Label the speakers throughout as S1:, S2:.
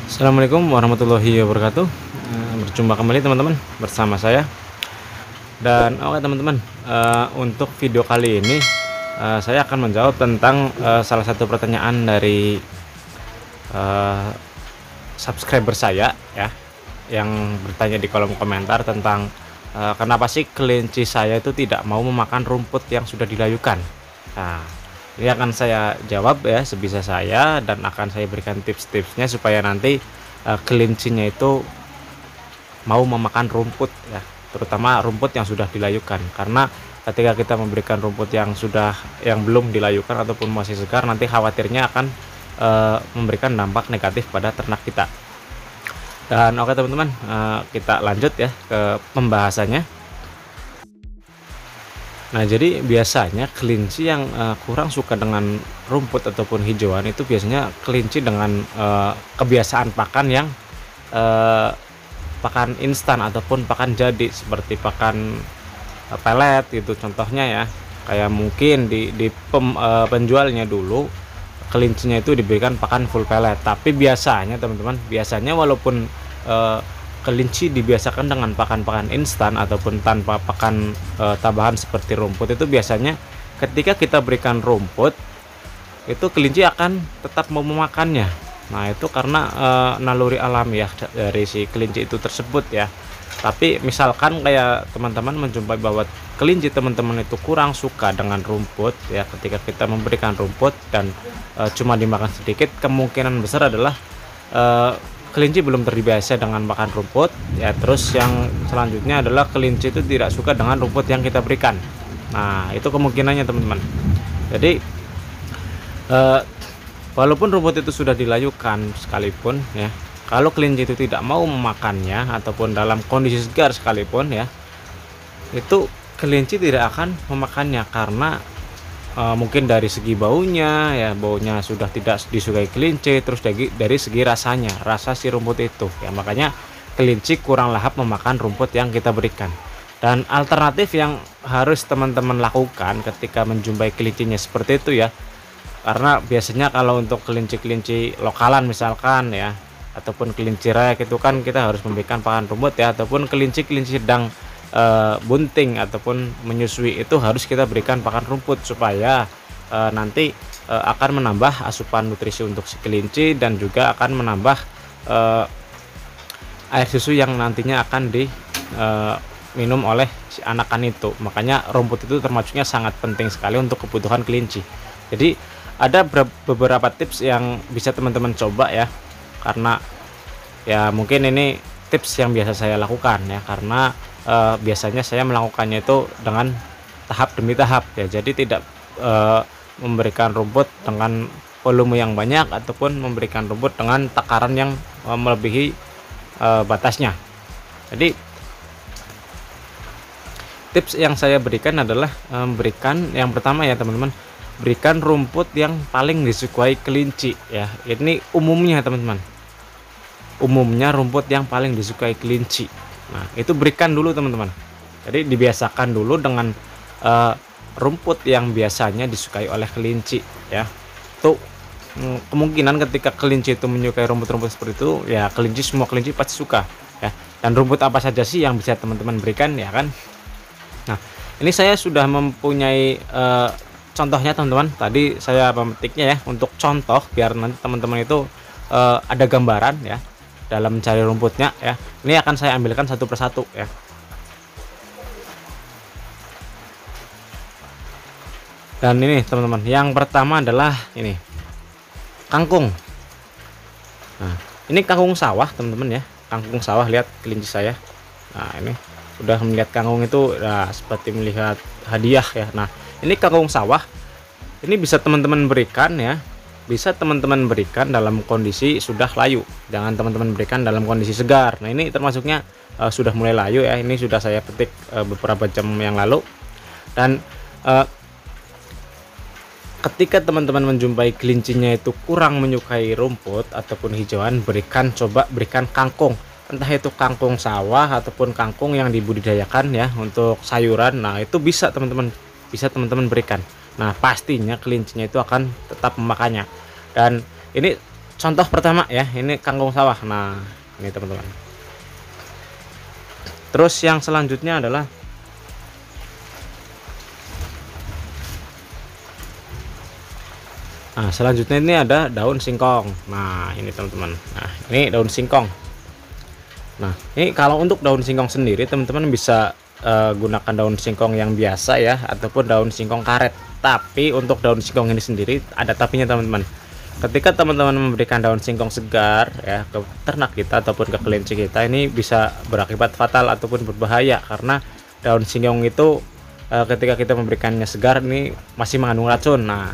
S1: Assalamualaikum warahmatullahi wabarakatuh. Berjumpa kembali teman-teman bersama saya. Dan oke teman-teman, untuk video kali ini saya akan menjawab tentang salah satu pertanyaan dari eh, subscriber saya ya, yang bertanya di kolom komentar tentang kenapa sih kelinci saya itu tidak mau memakan rumput yang sudah dilayukan. Nah, ini akan saya jawab ya sebisa saya, dan akan saya berikan tips-tipsnya supaya nanti kelincinya itu mau memakan rumput ya, terutama rumput yang sudah dilayukan. Karena ketika kita memberikan rumput yang belum dilayukan ataupun masih segar, nanti khawatirnya akan memberikan dampak negatif pada ternak kita. Dan oke teman-teman, kita lanjut ya ke pembahasannya. Nah, jadi biasanya kelinci yang kurang suka dengan rumput ataupun hijauan itu biasanya kelinci dengan kebiasaan pakan yang eh, pakan instan ataupun pakan jadi, seperti pakan pelet gitu contohnya ya. Kayak mungkin di penjualnya dulu kelincinya itu diberikan pakan full pelet, tapi biasanya teman-teman, biasanya walaupun eh, kelinci dibiasakan dengan pakan-pakan instan ataupun tanpa pakan tambahan seperti rumput, itu biasanya ketika kita berikan rumput itu kelinci akan tetap mau memakannya. Nah, itu karena naluri alamiah dari si kelinci itu tersebut ya. Tapi misalkan kayak teman-teman menjumpai bahwa kelinci teman-teman itu kurang suka dengan rumput ya, ketika kita memberikan rumput dan cuma dimakan sedikit, kemungkinan besar adalah eh, kelinci belum terbiasa dengan makan rumput ya. Terus yang selanjutnya adalah kelinci itu tidak suka dengan rumput yang kita berikan. Nah, itu kemungkinannya teman-teman. Jadi eh, walaupun rumput itu sudah dilayukan sekalipun ya, kalau kelinci itu tidak mau memakannya ataupun dalam kondisi segar sekalipun ya, itu kelinci tidak akan memakannya karena mungkin dari segi baunya ya, baunya sudah tidak disukai kelinci. Terus dari segi rasanya, rasa si rumput itu ya, makanya kelinci kurang lahap memakan rumput yang kita berikan. Dan alternatif yang harus teman-teman lakukan ketika menjumpai kelincinya seperti itu ya, karena biasanya kalau untuk kelinci-kelinci lokalan misalkan ya, ataupun kelinci rek itu kan kita harus memberikan pakan rumput ya, ataupun kelinci-kelinci sedang bunting ataupun menyusui itu harus kita berikan pakan rumput supaya nanti akan menambah asupan nutrisi untuk si kelinci, dan juga akan menambah eh, air susu yang nantinya akan diminum oleh si anakan itu. Makanya rumput itu termasuknya sangat penting sekali untuk kebutuhan kelinci. Jadi ada beberapa tips yang bisa teman-teman coba ya, karena ya mungkin ini tips yang biasa saya lakukan ya, karena biasanya saya melakukannya itu dengan tahap demi tahap ya. Jadi tidak memberikan rumput dengan volume yang banyak ataupun memberikan rumput dengan takaran yang melebihi batasnya. Jadi tips yang saya berikan adalah memberikan yang pertama ya teman-teman, berikan rumput yang paling disukai kelinci ya. Ini umumnya teman-teman, umumnya rumput yang paling disukai kelinci. Nah, itu berikan dulu teman-teman. Jadi dibiasakan dulu dengan rumput yang biasanya disukai oleh kelinci ya. Tuh, kemungkinan ketika kelinci itu menyukai rumput-rumput seperti itu ya, semua kelinci pasti suka ya. Dan rumput apa saja sih yang bisa teman-teman berikan ya kan? Nah, ini saya sudah mempunyai contohnya teman-teman. Tadi saya memetiknya ya untuk contoh biar nanti teman-teman itu ada gambaran ya dalam mencari rumputnya ya. Ini akan saya ambilkan satu persatu ya. Dan ini teman-teman, yang pertama adalah ini kangkung. Nah, ini kangkung sawah teman-teman ya, kangkung sawah. Lihat kelinci saya. Nah, ini sudah melihat kangkung itu seperti melihat hadiah ya. Nah, ini kangkung sawah. Ini bisa teman-teman berikan ya, bisa teman-teman berikan dalam kondisi sudah layu, jangan teman-teman berikan dalam kondisi segar. Nah, ini termasuknya sudah mulai layu ya. Ini sudah saya petik beberapa jam yang lalu. Dan ketika teman-teman menjumpai kelincinya itu kurang menyukai rumput ataupun hijauan, coba berikan kangkung, entah itu kangkung sawah ataupun kangkung yang dibudidayakan ya untuk sayuran. Nah, itu bisa teman-teman berikan. Nah, pastinya kelincinya itu akan tetap memakannya. Dan ini contoh pertama ya, ini kangkung sawah. Nah, ini teman-teman. Terus yang selanjutnya adalah selanjutnya ini ada daun singkong. Nah, ini teman-teman. Nah, ini daun singkong. Nah, ini kalau untuk daun singkong sendiri teman-teman bisa gunakan daun singkong yang biasa ya, ataupun daun singkong karet. Tapi untuk daun singkong ini sendiri ada tapinya teman-teman. Ketika teman-teman memberikan daun singkong segar ya ke ternak kita ataupun ke kelinci kita, ini bisa berakibat fatal ataupun berbahaya, karena daun singkong itu ketika kita memberikannya segar ini masih mengandung racun. Nah,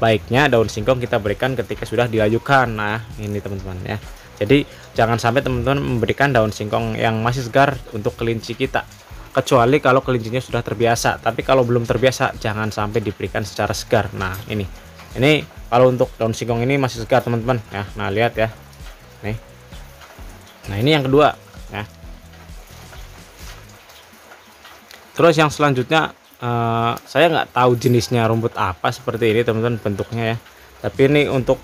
S1: baiknya daun singkong kita berikan ketika sudah dilayukan. Nah, ini teman-teman ya. Jadi jangan sampai teman-teman memberikan daun singkong yang masih segar untuk kelinci kita, kecuali kalau kelincinya sudah terbiasa. Tapi kalau belum terbiasa jangan sampai diberikan secara segar. Nah, ini kalau untuk daun singkong ini masih segar teman-teman ya. Nah, lihat ya nih. Nah, ini yang kedua ya. Terus yang selanjutnya saya nggak tahu jenisnya rumput apa seperti ini teman-teman bentuknya ya, tapi ini untuk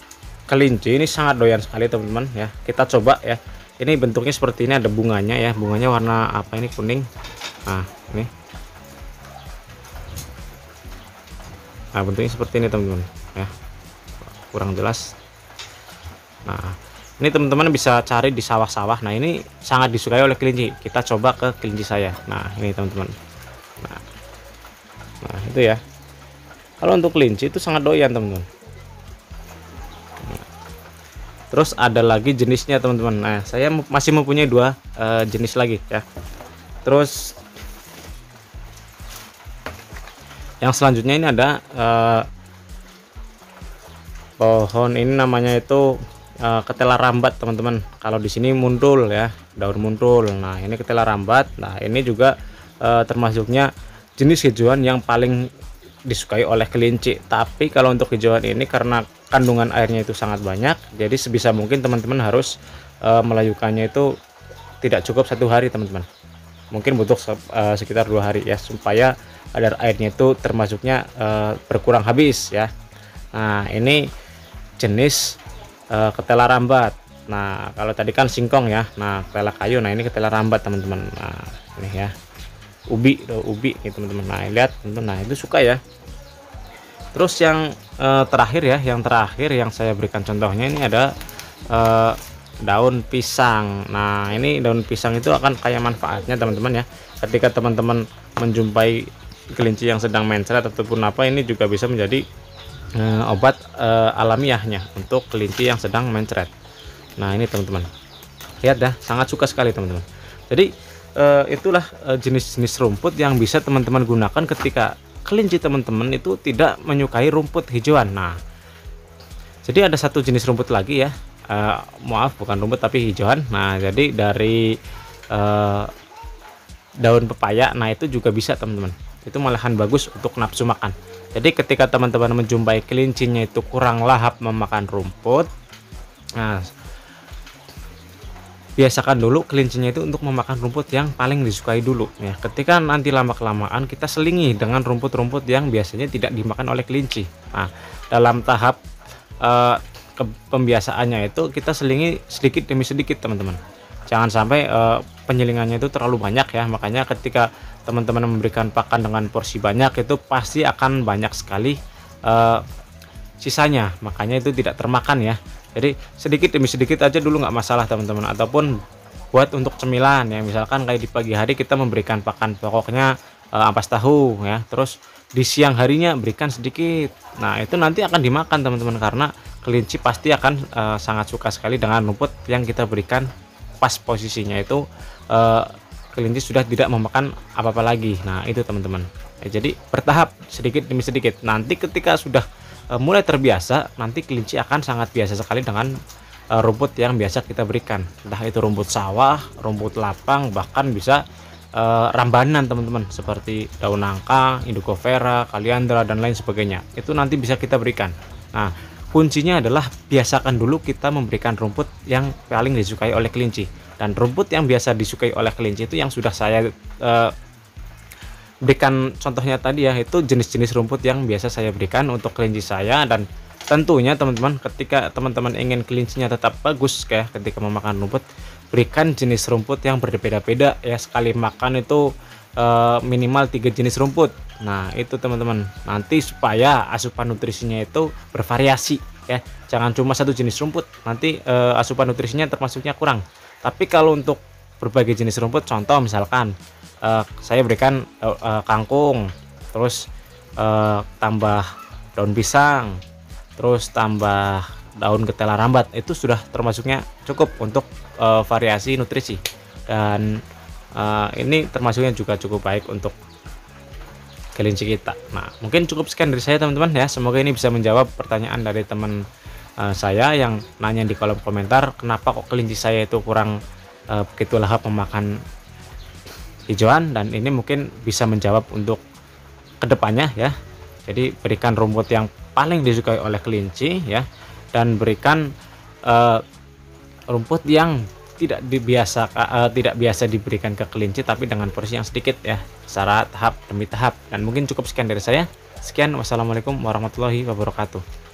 S1: kelinci ini sangat doyan sekali teman-teman ya. Kita coba ya, ini bentuknya seperti ini, ada bunganya ya, bunganya warna apa ini, kuning. Nah, ini bentuknya seperti ini teman-teman ya, kurang jelas. Nah, ini teman-teman bisa cari di sawah-sawah. Nah, ini sangat disukai oleh kelinci. Kita coba ke kelinci saya. Nah, ini teman-teman. Nah, itu ya, kalau untuk kelinci itu sangat doyan teman-teman. Terus ada lagi jenisnya teman-teman. Nah, saya masih mempunyai dua jenis lagi ya. Terus yang selanjutnya ini ada pohon ini namanya itu ketela rambat teman-teman. Kalau di sini muntul ya, daun muntul. Nah, ini ketela rambat. Nah, ini juga termasuknya jenis hijauan yang paling disukai oleh kelinci. Tapi kalau untuk hijauan ini karena kandungan airnya itu sangat banyak, jadi sebisa mungkin teman-teman harus melayukannya itu tidak cukup 1 hari teman-teman, mungkin butuh sekitar 2 hari ya, supaya kadar airnya itu termasuknya berkurang habis ya. Nah, ini jenis ketela rambat. Nah, kalau tadi kan singkong ya, nah ketela kayu, nah ini ketela rambat teman-teman. Nah, ini ya, ubi nih teman-teman. Nah, lihat teman-teman, nah itu suka ya. Terus yang terakhir ya, yang saya berikan contohnya ini ada daun pisang. Nah, ini daun pisang itu akan kaya manfaatnya teman-teman ya. Ketika teman-teman menjumpai kelinci yang sedang mencret ataupun apa, ini juga bisa menjadi obat alamiahnya untuk kelinci yang sedang mencret. Nah, ini teman-teman, lihat ya, sangat suka sekali teman-teman. Jadi itulah jenis-jenis rumput yang bisa teman-teman gunakan ketika kelinci teman-teman itu tidak menyukai rumput hijauan. Nah, jadi ada satu jenis rumput lagi ya, maaf bukan rumput tapi hijauan. Nah, jadi dari daun pepaya, nah itu juga bisa teman-teman, itu malahan bagus untuk nafsu makan. Jadi ketika teman-teman menjumpai kelincinya itu kurang lahap memakan rumput, nah biasakan dulu kelincinya itu untuk memakan rumput yang paling disukai dulu ya. Ketika nanti lama-kelamaan kita selingi dengan rumput-rumput yang biasanya tidak dimakan oleh kelinci. Nah, dalam tahap pembiasaannya itu kita selingi sedikit demi sedikit teman-teman. Jangan sampai penyelingannya itu terlalu banyak ya. Makanya ketika teman-teman memberikan pakan dengan porsi banyak, itu pasti akan banyak sekali sisanya, makanya itu tidak termakan ya. Jadi sedikit demi sedikit aja dulu nggak masalah teman-teman. Ataupun buat untuk cemilan ya, misalkan kayak di pagi hari kita memberikan pakan pokoknya ampas tahu ya, terus di siang harinya berikan sedikit. Nah, itu nanti akan dimakan teman-teman, karena kelinci pasti akan sangat suka sekali dengan rumput yang kita berikan pas posisinya itu kelinci sudah tidak memakan apa-apa lagi. Nah, itu teman-teman ya, jadi bertahap sedikit demi sedikit. Nanti ketika sudah mulai terbiasa, nanti kelinci akan sangat biasa sekali dengan rumput yang biasa kita berikan, entah itu rumput sawah, rumput lapang, bahkan bisa rambanan teman-teman, seperti daun nangka, Indogovera, Kaliandra dan lain sebagainya. Itu nanti bisa kita berikan. Nah, kuncinya adalah biasakan dulu kita memberikan rumput yang paling disukai oleh kelinci. Dan rumput yang biasa disukai oleh kelinci itu yang sudah saya berikan contohnya tadi ya, itu jenis-jenis rumput yang biasa saya berikan untuk kelinci saya, dan tentunya teman-teman, ketika teman-teman ingin kelincinya tetap bagus kayak ketika memakan rumput, berikan jenis rumput yang berbeda-beda ya. Sekali makan itu minimal 3 jenis rumput. Nah itu teman-teman, nanti supaya asupan nutrisinya itu bervariasi ya. Jangan cuma satu jenis rumput, nanti asupan nutrisinya termasuknya kurang. Tapi kalau untuk berbagai jenis rumput, contoh misalkan saya berikan kangkung, terus tambah daun pisang, terus tambah daun ketela rambat, itu sudah termasuknya cukup untuk variasi nutrisi. Dan ini termasuknya juga cukup baik untuk kelinci kita. Nah mungkin cukup sekian dari saya teman-teman ya, semoga ini bisa menjawab pertanyaan dari teman saya yang nanya di kolom komentar, kenapa kok kelinci saya itu kurang begitu lahap memakan hijauan, dan ini mungkin bisa menjawab untuk kedepannya ya. Jadi berikan rumput yang paling disukai oleh kelinci ya, dan berikan rumput yang tidak biasa diberikan ke kelinci, tapi dengan porsi yang sedikit ya, secara tahap demi tahap. Dan mungkin cukup sekian dari saya. Sekian, wassalamualaikum warahmatullahi wabarakatuh.